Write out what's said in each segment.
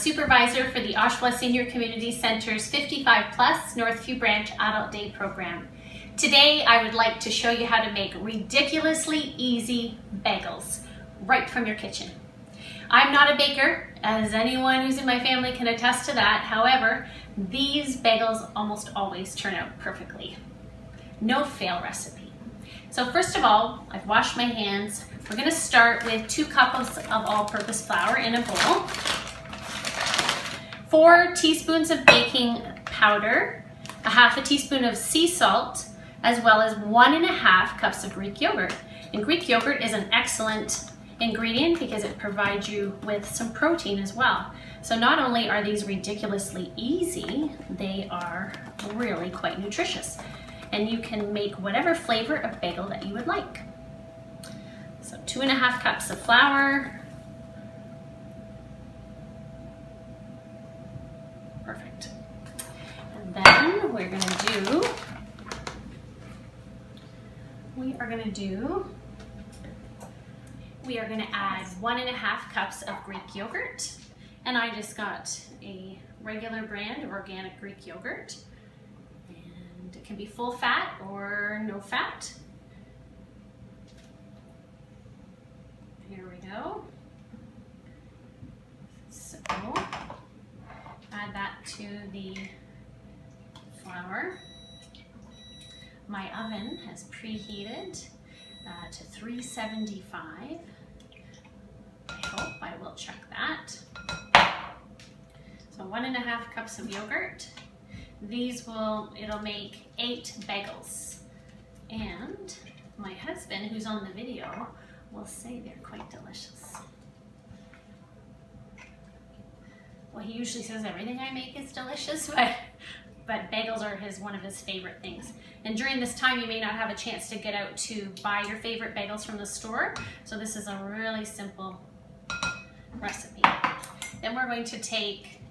supervisor for the Oshawa Senior Community Center's 55 Plus Northview Branch Adult Day program. Today I would like to show you how to make ridiculously easy bagels right from your kitchen. I'm not a baker, as anyone who's in my family can attest to that. However, these bagels almost always turn out perfectly. No fail recipe. So first of all, I've washed my hands. We're going to start with 2 cups of all-purpose flour in a bowl, 4 teaspoons of baking powder, a half a teaspoon of sea salt, as well as 1.5 cups of Greek yogurt. And Greek yogurt is an excellent ingredient because it provides you with some protein as well. So not only are these ridiculously easy, they are really quite nutritious. And you can make whatever flavor of bagel that you would like. So 2.5 cups of flour. Perfect. And then we are going to add 1.5 cups of Greek yogurt. And I just got a regular brand of organic Greek yogurt. And it can be full fat or no fat. Here we go. So add that to the flour. My oven has preheated to 375. I hope I will check that. So 1.5 cups of yogurt. It'll make 8 bagels. And my husband, who's on the video, will say they're quite delicious. Well, he usually says everything I make is delicious, but bagels are one of his favorite things. And during this time, you may not have a chance to get out to buy your favorite bagels from the store. So this is a really simple recipe. Then we're going to take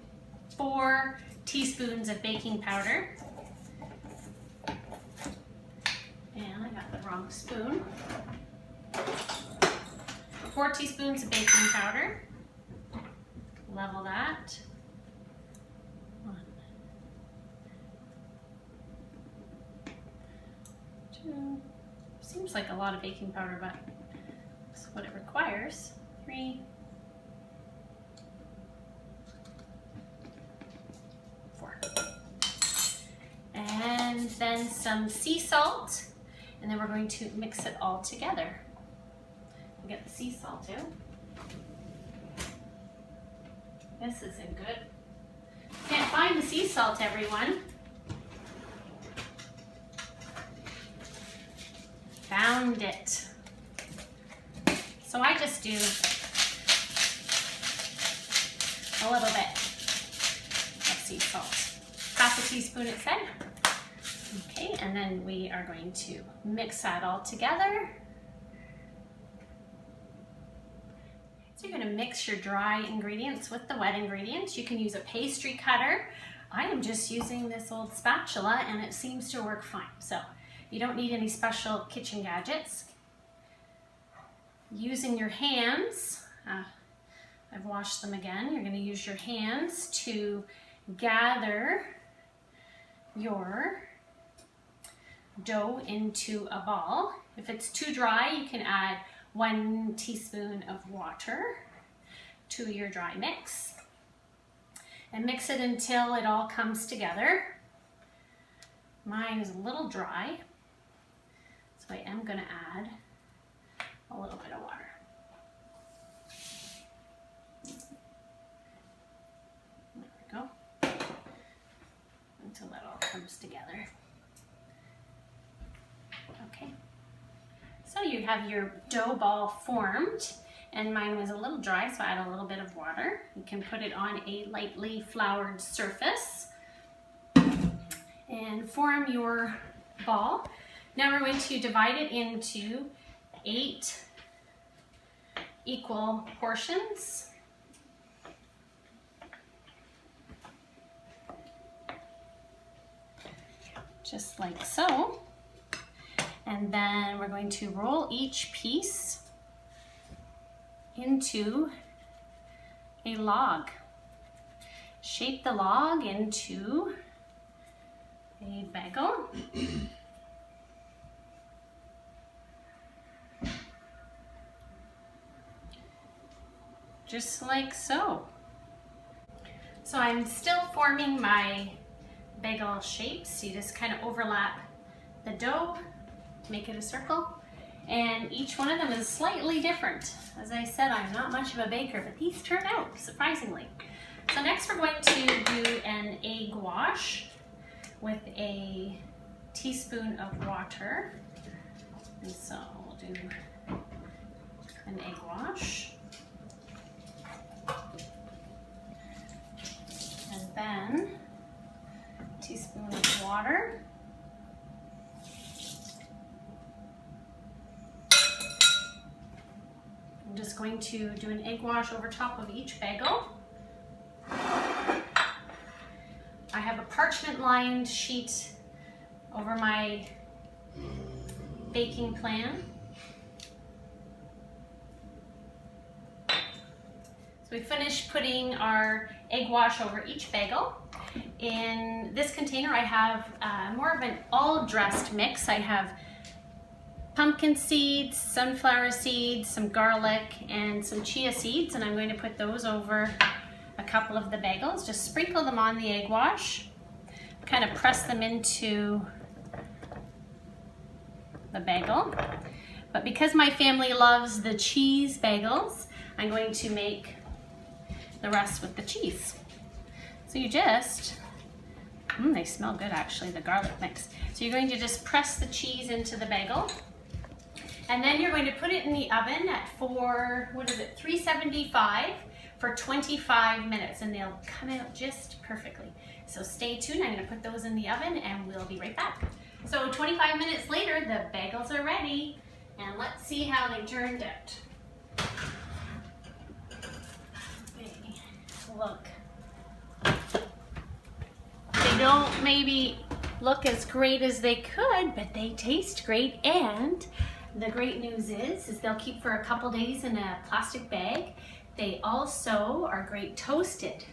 4 teaspoons of baking powder. And I got the wrong spoon. 4 teaspoons of baking powder. Level that. 1, 2. Seems like a lot of baking powder, but that's what it requires. 3, 4. And then some sea salt, and then we're going to mix it all together. We'll get the sea salt too. This isn't good. Can't find the sea salt, everyone. Found it. So I just do a little bit of sea salt. Half a teaspoon, it said. Okay, and then we are going to mix that all together. So you're going to mix your dry ingredients with the wet ingredients. You can use a pastry cutter. I am just using this old spatula and it seems to work fine. So you don't need any special kitchen gadgets. Using your hands, I've washed them again. You're going to use your hands to gather your dough into a ball. If it's too dry, you can add 1 teaspoon of water to your dry mix and mix it until it all comes together. Mine is a little dry, so I am going to add a little bit of water. There we go. Until that all comes together. Okay. So you have your dough ball formed, and mine was a little dry, so I add a little bit of water. You can put it on a lightly floured surface and form your ball. Now we're going to divide it into 8 equal portions. Just like so. And then we're going to roll each piece into a log. shape the log into a bagel. Just like so. So I'm still forming my bagel shapes. You just kind of overlap the dough, make it a circle, and each one of them is slightly different. As I said, I'm not much of a baker, but these turn out surprisingly. So next we're going to do an egg wash with a teaspoon of water. And so we'll do an egg wash. And then a teaspoon of water. I'm just going to do an egg wash over top of each bagel. I have a parchment lined sheet over my baking pan. So we finished putting our egg wash over each bagel. In this container I have more of an all-dressed mix. I have pumpkin seeds, sunflower seeds, some garlic, and some chia seeds, and I'm going to put those over a couple of the bagels. Just sprinkle them on the egg wash, kind of press them into the bagel. But because my family loves the cheese bagels, I'm going to make the rest with the cheese. So you just, they smell good actually, the garlic mix. So you're going to just press the cheese into the bagel. And then you're going to put it in the oven at 375 for 25 minutes, and they'll come out just perfectly. So stay tuned, I'm gonna put those in the oven and we'll be right back. So 25 minutes later, the bagels are ready, and let's see how they turned out. Okay, look. They don't maybe look as great as they could, but they taste great, and the great news is they'll keep for a couple days in a plastic bag. They also are great toasted.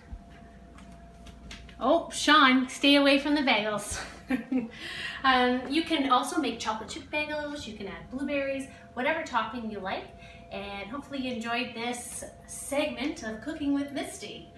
Oh, Sean, stay away from the bagels. You can also make chocolate chip bagels, you can add blueberries, whatever topping you like. And hopefully you enjoyed this segment of Cooking with Misty.